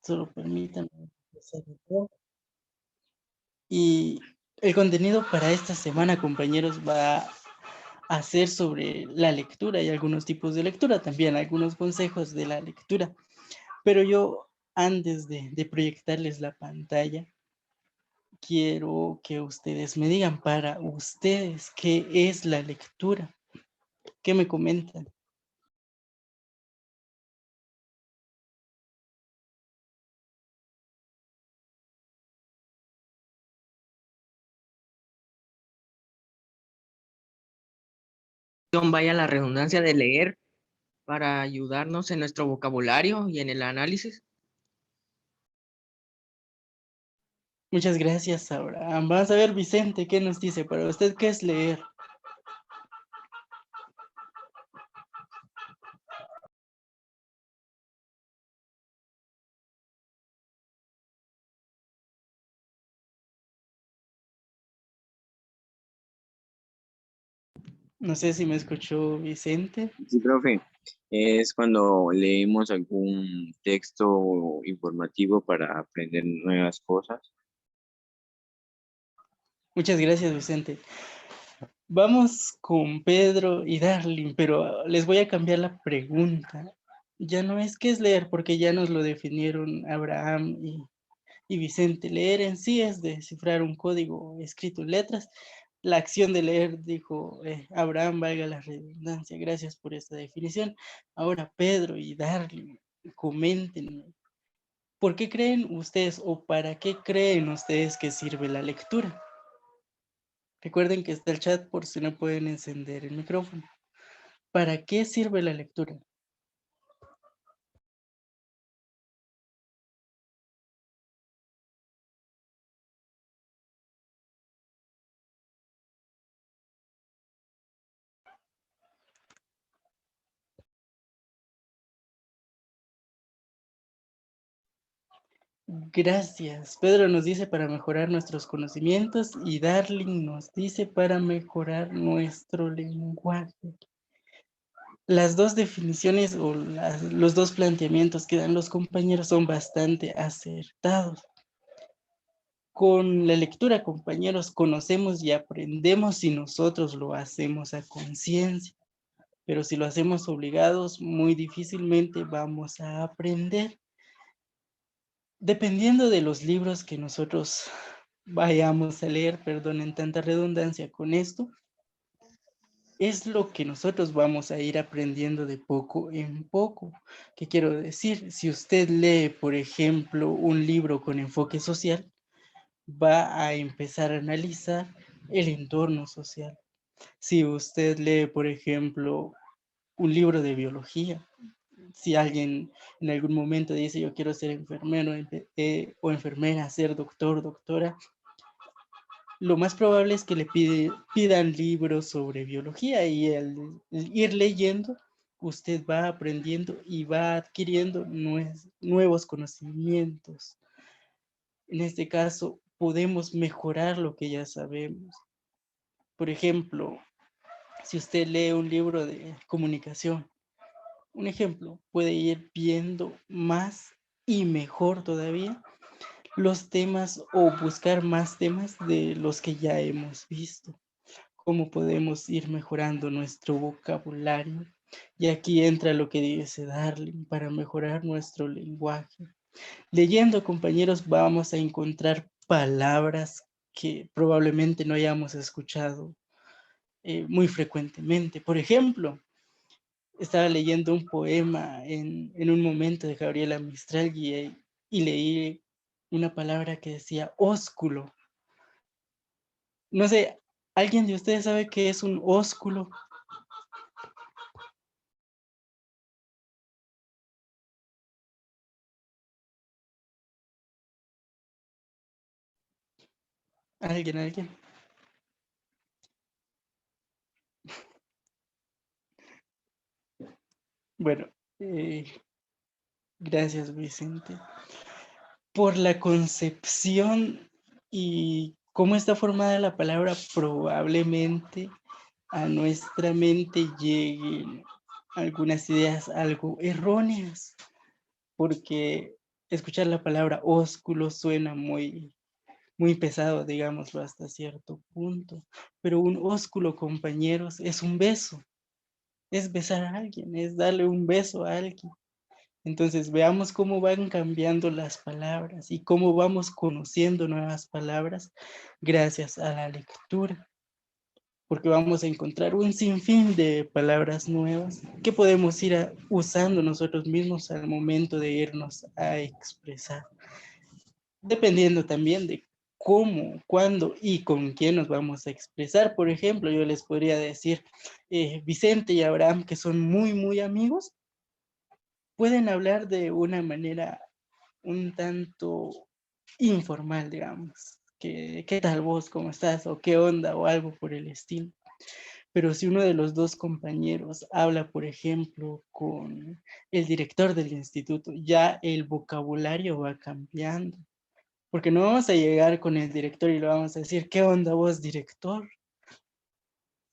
Solo permítanme empezar de nuevo. Y el contenido para esta semana, compañeros, va a ser sobre la lectura y algunos tipos de lectura, también algunos consejos de la lectura. Pero yo, antes de proyectarles la pantalla, quiero que ustedes me digan para ustedes qué es la lectura. ¿Qué me comentan? Vaya la redundancia de leer para ayudarnos en nuestro vocabulario y en el análisis. Muchas gracias, Abraham. Vamos a ver, Vicente, ¿qué nos dice? Para usted, ¿qué es leer? No sé si me escuchó Vicente. Sí, profe, es cuando leemos algún texto informativo para aprender nuevas cosas. Muchas gracias, Vicente. Vamos con Pedro y Darling, pero les voy a cambiar la pregunta. Ya no es qué es leer, porque ya nos lo definieron Abraham y Vicente. Leer en sí es descifrar un código escrito en letras. La acción de leer, dijo Abraham, valga la redundancia. Gracias por esta definición. Ahora, Pedro y Darling, coméntenme. ¿Por qué creen ustedes o para qué creen ustedes que sirve la lectura? Recuerden que está el chat por si no pueden encender el micrófono. ¿Para qué sirve la lectura? Gracias. Pedro nos dice para mejorar nuestros conocimientos y Darling nos dice para mejorar nuestro lenguaje. Las dos definiciones o los dos planteamientos que dan los compañeros son bastante acertados. Con la lectura, compañeros, conocemos y aprendemos si nosotros lo hacemos a conciencia. Pero si lo hacemos obligados, muy difícilmente vamos a aprender. Dependiendo de los libros que nosotros vayamos a leer, perdonen tanta redundancia con esto, es lo que nosotros vamos a ir aprendiendo de poco en poco. ¿Qué quiero decir? Si usted lee, por ejemplo, un libro con enfoque social, va a empezar a analizar el entorno social. Si usted lee, por ejemplo, un libro de biología, si alguien en algún momento dice yo quiero ser enfermero o enfermera, ser doctor, doctora, lo más probable es que le pidan libros sobre biología y al ir leyendo, usted va aprendiendo y va adquiriendo nuevos conocimientos. En este caso, podemos mejorar lo que ya sabemos. Por ejemplo, si usted lee un libro de comunicación, un ejemplo, puede ir viendo más y mejor todavía los temas o buscar más temas de los que ya hemos visto. Cómo podemos ir mejorando nuestro vocabulario. Y aquí entra lo que dice Darling para mejorar nuestro lenguaje. Leyendo, compañeros, vamos a encontrar palabras que probablemente no hayamos escuchado muy frecuentemente. Por ejemplo, estaba leyendo un poema en un momento de Gabriela Mistral y leí una palabra que decía ósculo. No sé, ¿alguien de ustedes sabe qué es un ósculo? ¿Alguien? Bueno, eh, gracias, Vicente, por la concepción y cómo está formada la palabra. Probablemente a nuestra mente lleguen algunas ideas algo erróneas, porque escuchar la palabra ósculo suena muy, muy pesado, digámoslo, hasta cierto punto. Pero un ósculo, compañeros, es un beso, es besar a alguien, es darle un beso a alguien. Entonces veamos cómo van cambiando las palabras y cómo vamos conociendo nuevas palabras gracias a la lectura, porque vamos a encontrar un sinfín de palabras nuevas que podemos ir usando nosotros mismos al momento de irnos a expresar, dependiendo también de cómo, cuándo y con quién nos vamos a expresar. Por ejemplo, yo les podría decir, Vicente y Abraham, que son muy, muy amigos, pueden hablar de una manera un tanto informal, digamos. ¿Qué tal vos? ¿Cómo estás? ¿O qué onda? O algo por el estilo. Pero si uno de los dos compañeros habla, por ejemplo, con el director del instituto, ya el vocabulario va cambiando. Porque no vamos a llegar con el director y le vamos a decir, ¿qué onda vos, director?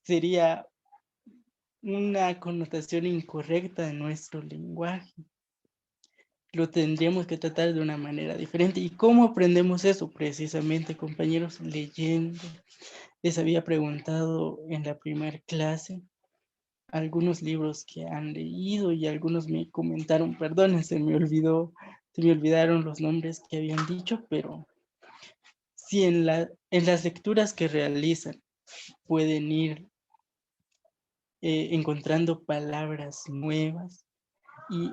Sería una connotación incorrecta de nuestro lenguaje. Lo tendríamos que tratar de una manera diferente. ¿Y cómo aprendemos eso? Precisamente, compañeros, leyendo. Les había preguntado en la primera clase algunos libros que han leído y algunos me comentaron, perdón, se me olvidaron los nombres que habían dicho, pero si en las lecturas que realizan pueden ir encontrando palabras nuevas y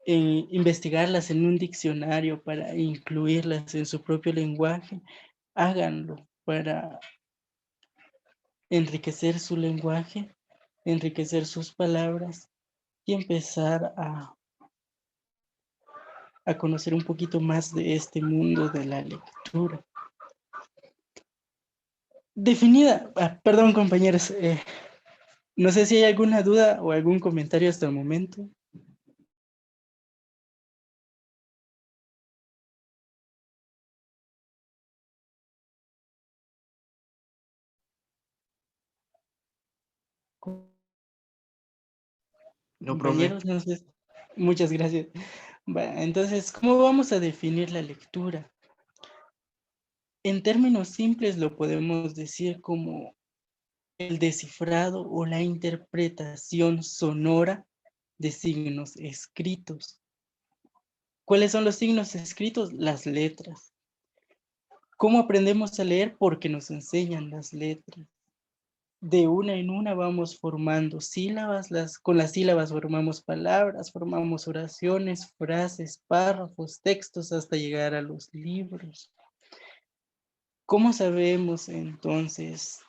investigarlas en un diccionario para incluirlas en su propio lenguaje, háganlo para enriquecer su lenguaje, enriquecer sus palabras y empezar a conocer un poquito más de este mundo de la lectura. Definida, perdón compañeros, no sé si hay alguna duda o algún comentario hasta el momento. No, profe. Compañeros, no sé. Muchas gracias. Entonces, ¿cómo vamos a definir la lectura? En términos simples lo podemos decir como el descifrado o la interpretación sonora de signos escritos. ¿Cuáles son los signos escritos? Las letras. ¿Cómo aprendemos a leer? Porque nos enseñan las letras. De una en una vamos formando sílabas, con las sílabas formamos palabras, formamos oraciones, frases, párrafos, textos, hasta llegar a los libros. ¿Cómo sabemos entonces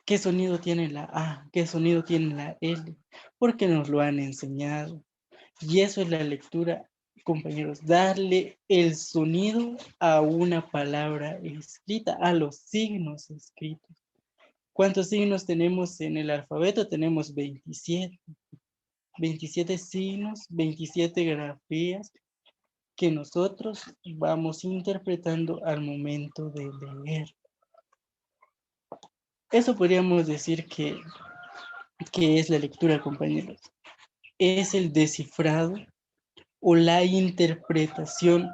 qué sonido tiene la A, qué sonido tiene la L? Porque nos lo han enseñado. Y eso es la lectura, compañeros, darle el sonido a una palabra escrita, a los signos escritos. ¿Cuántos signos tenemos en el alfabeto? Tenemos 27. 27 signos, 27 grafías que nosotros vamos interpretando al momento de leer. Eso podríamos decir que es la lectura, compañeros. Es el descifrado o la interpretación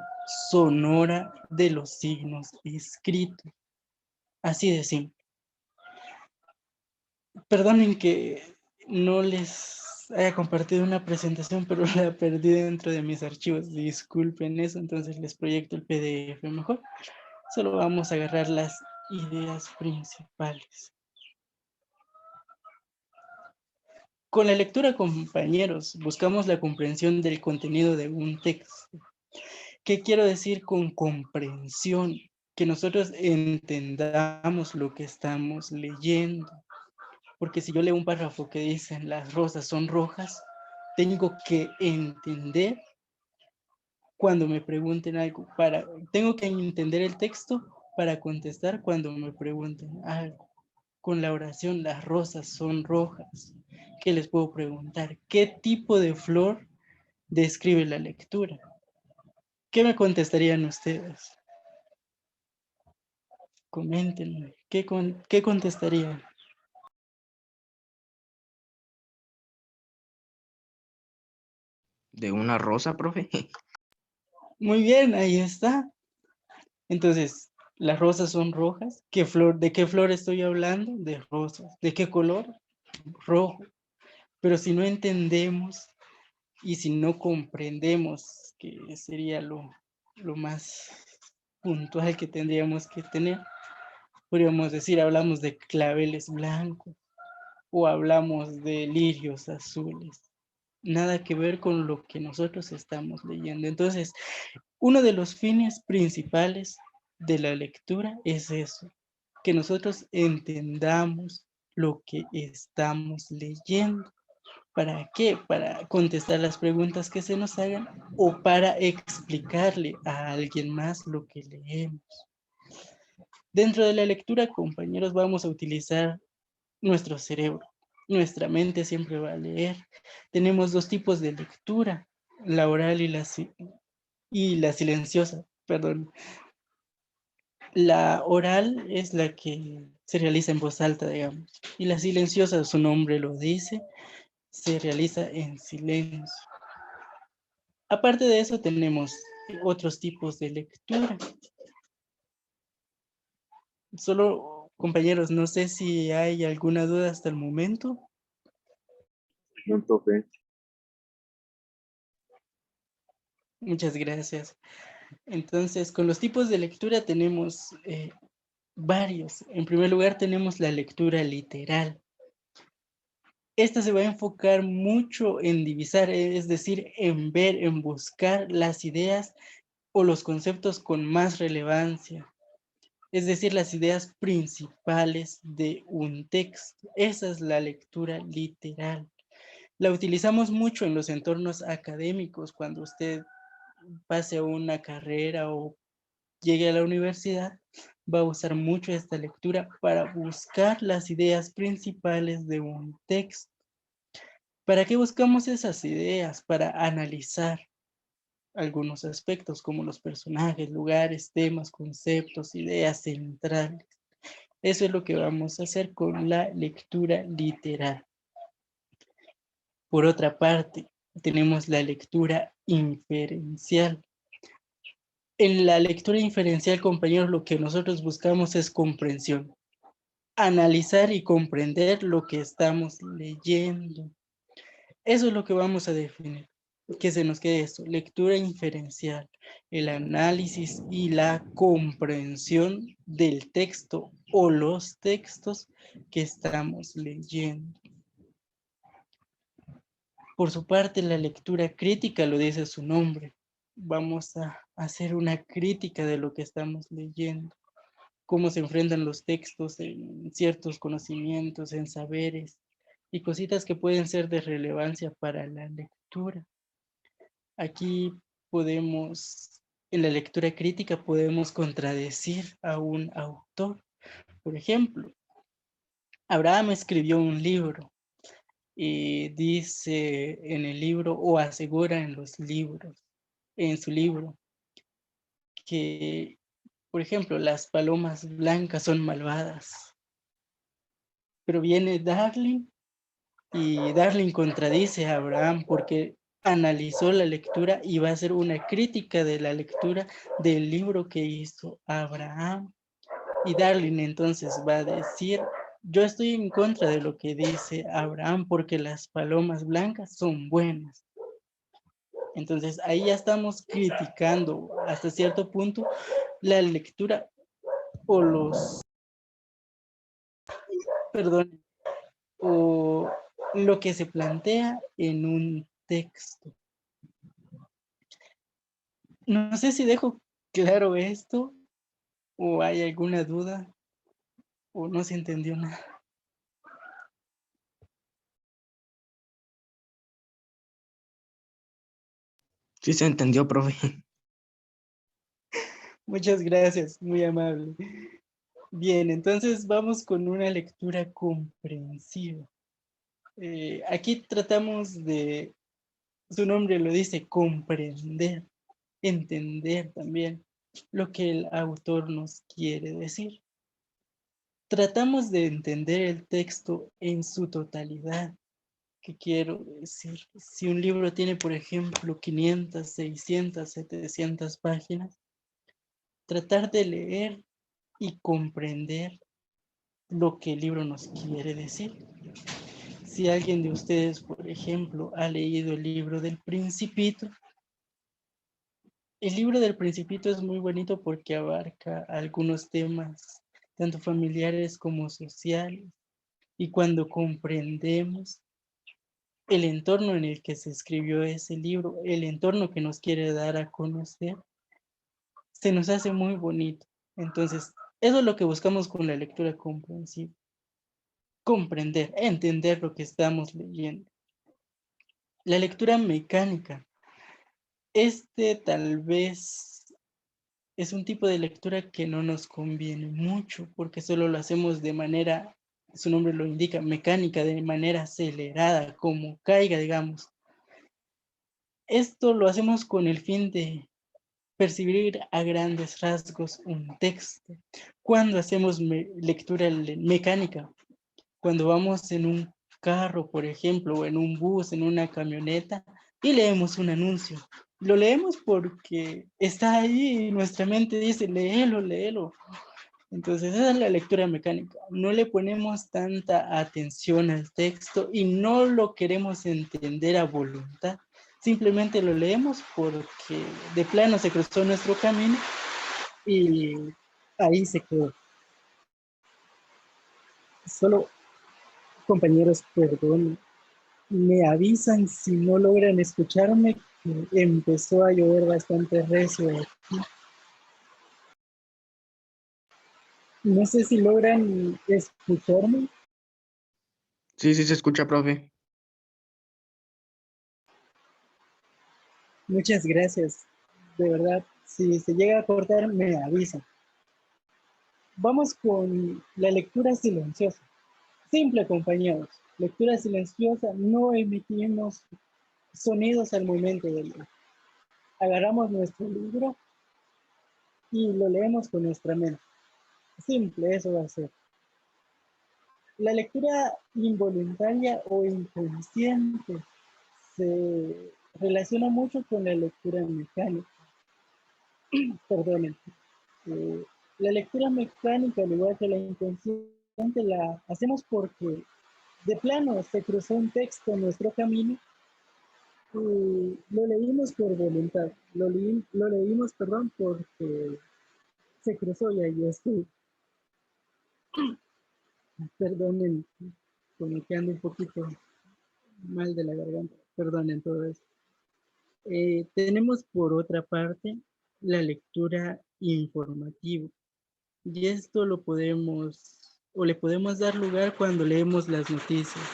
sonora de los signos escritos. Así de simple. Perdonen que no les haya compartido una presentación, pero la perdí dentro de mis archivos. Disculpen eso, entonces les proyecto el PDF mejor. Solo vamos a agarrar las ideas principales. Con la lectura, compañeros, buscamos la comprensión del contenido de un texto. ¿Qué quiero decir con comprensión? Que nosotros entendamos lo que estamos leyendo. Porque si yo leo un párrafo que dice las rosas son rojas, tengo que entender cuando me pregunten algo. Tengo que entender el texto para contestar cuando me pregunten algo. Con la oración, las rosas son rojas. ¿Qué les puedo preguntar? ¿Qué tipo de flor describe la lectura? ¿Qué me contestarían ustedes? Coméntenme. ¿Qué contestarían? ¿De una rosa, profe? Muy bien, ahí está. Entonces, las rosas son rojas. ¿De qué flor estoy hablando? De rosas. ¿De qué color? Rojo. Pero si no entendemos y si no comprendemos, que sería lo más puntual que tendríamos que tener, podríamos decir, hablamos de claveles blancos o hablamos de lirios azules. Nada que ver con lo que nosotros estamos leyendo. Entonces, uno de los fines principales de la lectura es eso, que nosotros entendamos lo que estamos leyendo. ¿Para qué? Para contestar las preguntas que se nos hagan o para explicarle a alguien más lo que leemos. Dentro de la lectura, compañeros, vamos a utilizar nuestro cerebro. Nuestra mente siempre va a leer. Tenemos dos tipos de lectura, la oral y la silenciosa, perdón. La oral es la que se realiza en voz alta, digamos, y la silenciosa, su nombre lo dice, se realiza en silencio. Aparte de eso, tenemos otros tipos de lectura. Solo, compañeros, no sé si hay alguna duda hasta el momento. No, profe. Muchas gracias. Entonces, con los tipos de lectura tenemos varios. En primer lugar, tenemos la lectura literal. Esta se va a enfocar mucho en divisar, es decir, en ver, en buscar las ideas o los conceptos con más relevancia, es decir, las ideas principales de un texto. Esa es la lectura literal. La utilizamos mucho en los entornos académicos, cuando usted pase a una carrera o llegue a la universidad, va a usar mucho esta lectura para buscar las ideas principales de un texto. ¿Para qué buscamos esas ideas? Para analizar algunos aspectos como los personajes, lugares, temas, conceptos, ideas centrales. Eso es lo que vamos a hacer con la lectura literal. Por otra parte, tenemos la lectura inferencial. En la lectura inferencial, compañeros, lo que nosotros buscamos es comprensión. Analizar y comprender lo que estamos leyendo. Eso es lo que vamos a definir. Que se nos quede esto, lectura inferencial, el análisis y la comprensión del texto o los textos que estamos leyendo. Por su parte, la lectura crítica lo dice su nombre. Vamos a hacer una crítica de lo que estamos leyendo, cómo se enfrentan los textos en ciertos conocimientos, en saberes y cositas que pueden ser de relevancia para la lectura. Aquí en la lectura crítica podemos contradecir a un autor. Por ejemplo, Abraham escribió un libro y dice en el libro o asegura en su libro, que, por ejemplo, las palomas blancas son malvadas. Pero viene Darling y Darling contradice a Abraham porque analizó la lectura y va a hacer una crítica de la lectura del libro que hizo Abraham. Y Darling entonces va a decir, yo estoy en contra de lo que dice Abraham porque las palomas blancas son buenas. Entonces ahí ya estamos criticando hasta cierto punto la lectura o perdón, o lo que se plantea en un texto. No sé si dejo claro esto o hay alguna duda o no se entendió nada. Sí se entendió, profe. Muchas gracias, muy amable. Bien, entonces vamos con una lectura comprensiva. Aquí tratamos de, su nombre lo dice, comprender, entender también lo que el autor nos quiere decir. Tratamos de entender el texto en su totalidad, ¿Qué quiero decir? Si un libro tiene, por ejemplo, 500, 600, 700 páginas, tratar de leer y comprender lo que el libro nos quiere decir. Si alguien de ustedes, por ejemplo, ha leído el libro del Principito, el libro del Principito es muy bonito porque abarca algunos temas, tanto familiares como sociales, y cuando comprendemos el entorno en el que se escribió ese libro, el entorno que nos quiere dar a conocer, se nos hace muy bonito. Entonces, eso es lo que buscamos con la lectura comprensiva. Comprender, entender lo que estamos leyendo. La lectura mecánica. Tal vez es un tipo de lectura que no nos conviene mucho porque solo lo hacemos de manera, su nombre lo indica, mecánica, de manera acelerada, como caiga, digamos. Esto lo hacemos con el fin de percibir a grandes rasgos un texto. Cuando hacemos lectura mecánica, cuando vamos en un carro, por ejemplo, o en un bus, en una camioneta, y leemos un anuncio. Lo leemos porque está ahí y nuestra mente dice, léelo, léelo. Entonces, esa es la lectura mecánica. No le ponemos tanta atención al texto y no lo queremos entender a voluntad. Simplemente lo leemos porque de plano se cruzó nuestro camino y ahí se quedó. Solo, compañeros, perdón, me avisan si no logran escucharme, que empezó a llover bastante recio aquí. No sé si logran escucharme. Sí, sí se escucha, profe. Muchas gracias. De verdad, si se llega a cortar, me avisan. Vamos con la lectura silenciosa. Simple, compañeros. Lectura silenciosa, no emitimos sonidos al momento de leer. Agarramos nuestro libro y lo leemos con nuestra mente. Simple, eso va a ser. La lectura involuntaria o inconsciente se relaciona mucho con la lectura mecánica. Perdonen. Eh, la lectura mecánica, al igual que la inconsciente, la hacemos porque de plano se cruzó un texto en nuestro camino y lo leímos por voluntad. Lo leímos, perdón, porque se cruzó y ahí estoy. Perdonen, como que ando un poquito mal de la garganta. Perdonen todo eso. Tenemos por otra parte la lectura informativa. Y esto lo podemos o le podemos dar lugar cuando leemos las noticias,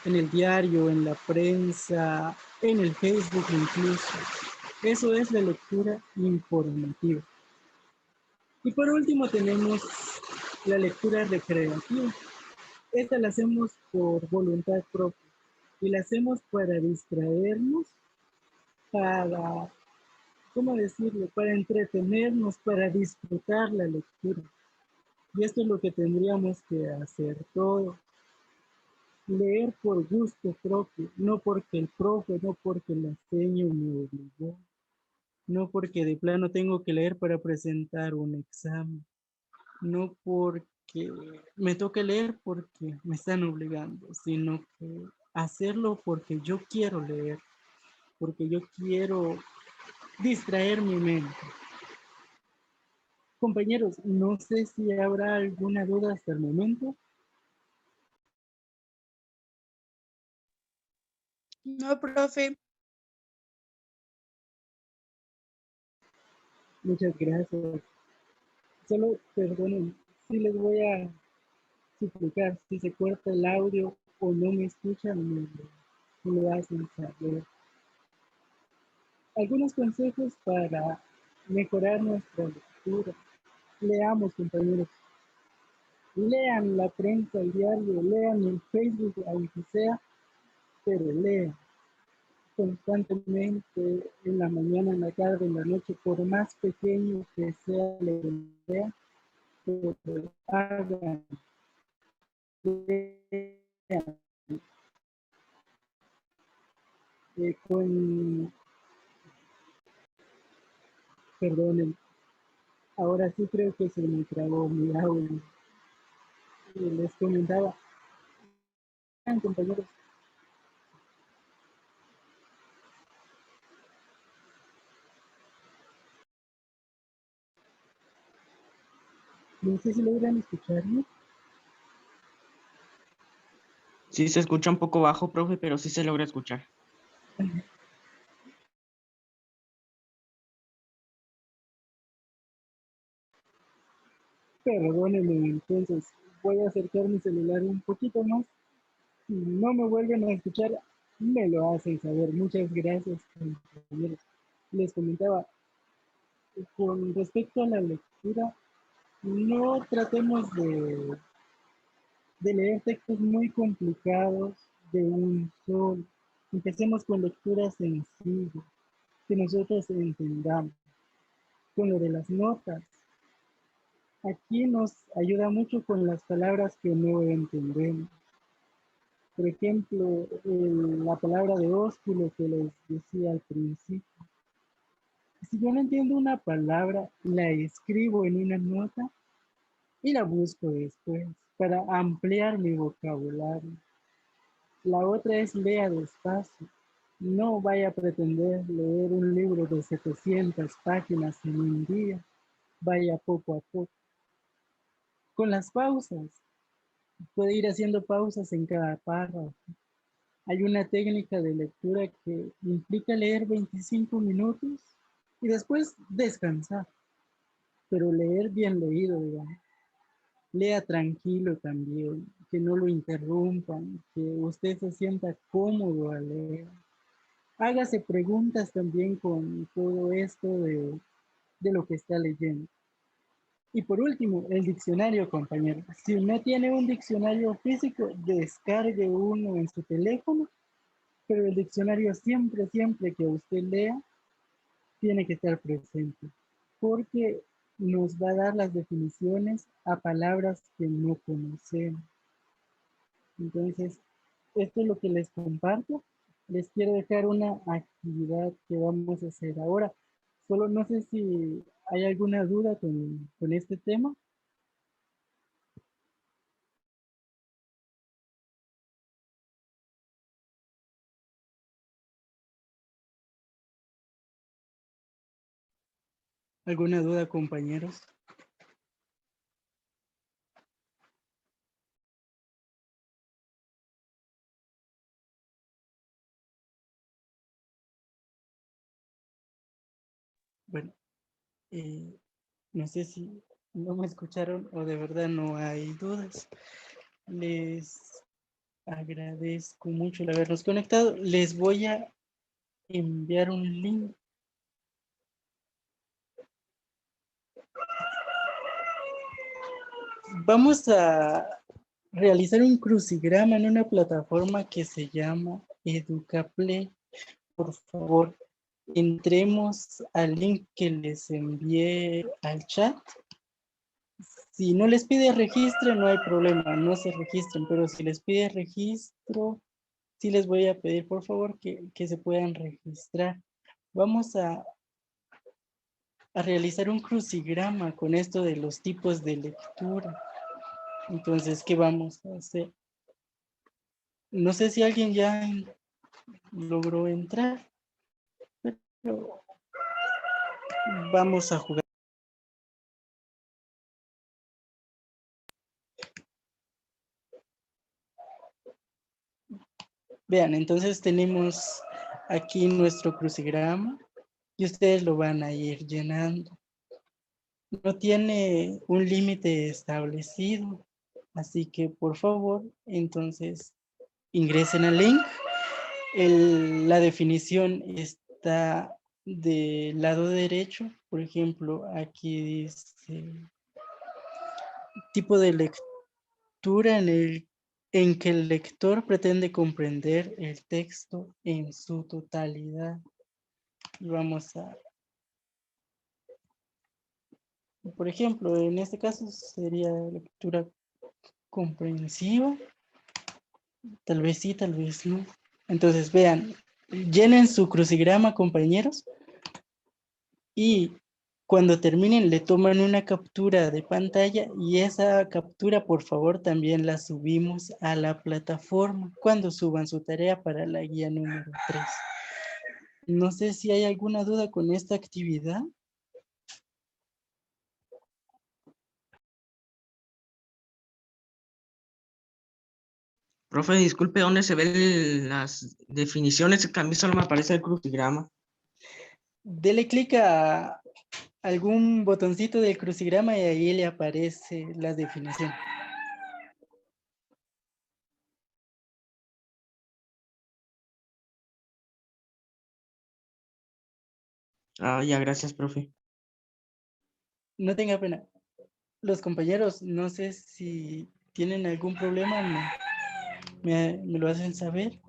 en el diario, en la prensa, en el Facebook incluso. Eso es la lectura informativa. Y por último tenemos la lectura recreativa. Esta la hacemos por voluntad propia y la hacemos para distraernos, para, ¿cómo decirlo? Para entretenernos, para disfrutar la lectura. Y esto es lo que tendríamos que hacer todo. Leer por gusto propio, no porque el profe, no porque la seño me obligó, no porque de plano tengo que leer para presentar un examen, no porque me toque leer porque me están obligando, sino que hacerlo porque yo quiero leer, porque yo quiero distraer mi mente. Compañeros, no sé si habrá alguna duda hasta el momento. No, profe. Muchas gracias. Solo perdonen, si les voy a suplicar, si se corta el audio o no me escuchan, me lo hacen saber. Algunos consejos para mejorar nuestra lectura. Leamos, compañeros. Lean la prensa, el diario, lean el Facebook, aunque sea, pero lean constantemente en la mañana, en la tarde, en la noche, por más pequeño que sea lo que sea, pero hagan, lean. Perdonen, ahora sí creo que se me trabó mi audio. Les comentaba, compañeros, no sé si logran escucharme. Sí se escucha un poco bajo, profe, pero sí se logra escuchar. Perdónenme, entonces voy a acercar mi celular un poquito más. Si no me vuelven a escuchar, me lo hacen saber. Muchas gracias, compañeros. Les comentaba, con respecto a la lectura, no tratemos de leer textos muy complicados de un solo. Empecemos con lecturas sencillas, que nosotros entendamos. Con lo de las notas, aquí nos ayuda mucho con las palabras que no entendemos. Por ejemplo, la palabra de ósculo que les decía al principio. Si yo no entiendo una palabra, la escribo en una nota y la busco después para ampliar mi vocabulario. La otra es lea despacio. No vaya a pretender leer un libro de 700 páginas en un día. Vaya poco a poco. Con las pausas, puede ir haciendo pausas en cada párrafo. Hay una técnica de lectura que implica leer 25 minutos y después descansar, pero leer bien leído, digamos. Lea tranquilo también, que no lo interrumpan, que usted se sienta cómodo al leer. Hágase preguntas también con todo esto de lo que está leyendo. Y por último, el diccionario, compañero. Si no tiene un diccionario físico, descargue uno en su teléfono, pero el diccionario siempre que usted lea, tiene que estar presente, porque nos va a dar las definiciones a palabras que no conocemos. Entonces, esto es lo que les comparto. Les quiero dejar una actividad que vamos a hacer ahora. Solo no sé si hay alguna duda con este tema. ¿Alguna duda, compañeros? Bueno, no sé si no me escucharon o de verdad no hay dudas. Les agradezco mucho el habernos conectado. Les voy a enviar un link. Vamos a realizar un crucigrama en una plataforma que se llama EducaPlay. Por favor, entremos al link que les envié al chat. Si no les pide registro, no hay problema, no se registren, pero si les pide registro, sí les voy a pedir, por favor, que se puedan registrar. Vamos a realizar un crucigrama con esto de los tipos de lectura. Entonces, ¿qué vamos a hacer? No sé si alguien ya logró entrar, pero vamos a jugar. Vean, entonces tenemos aquí nuestro crucigrama y ustedes lo van a ir llenando. No tiene un límite establecido, así que por favor, entonces ingresen al link. La definición está del lado derecho, por ejemplo, aquí dice tipo de lectura en que el lector pretende comprender el texto en su totalidad. Y vamos a, por ejemplo, en este caso sería lectura comprensiva, tal vez sí, tal vez no. Entonces vean, Llenen su crucigrama, compañeros, y cuando terminen le toman una captura de pantalla y esa captura, por favor, también la subimos a la plataforma cuando suban su tarea para la guía número 3. No sé si hay alguna duda con esta actividad. Profe, disculpe, ¿dónde se ven las definiciones? Que a mí solo me aparece el crucigrama. Dele clic a algún botoncito del crucigrama y ahí le aparece la definición. Ah, ya, gracias, profe. No tenga pena. Los compañeros, no sé si tienen algún problema, me lo hacen saber.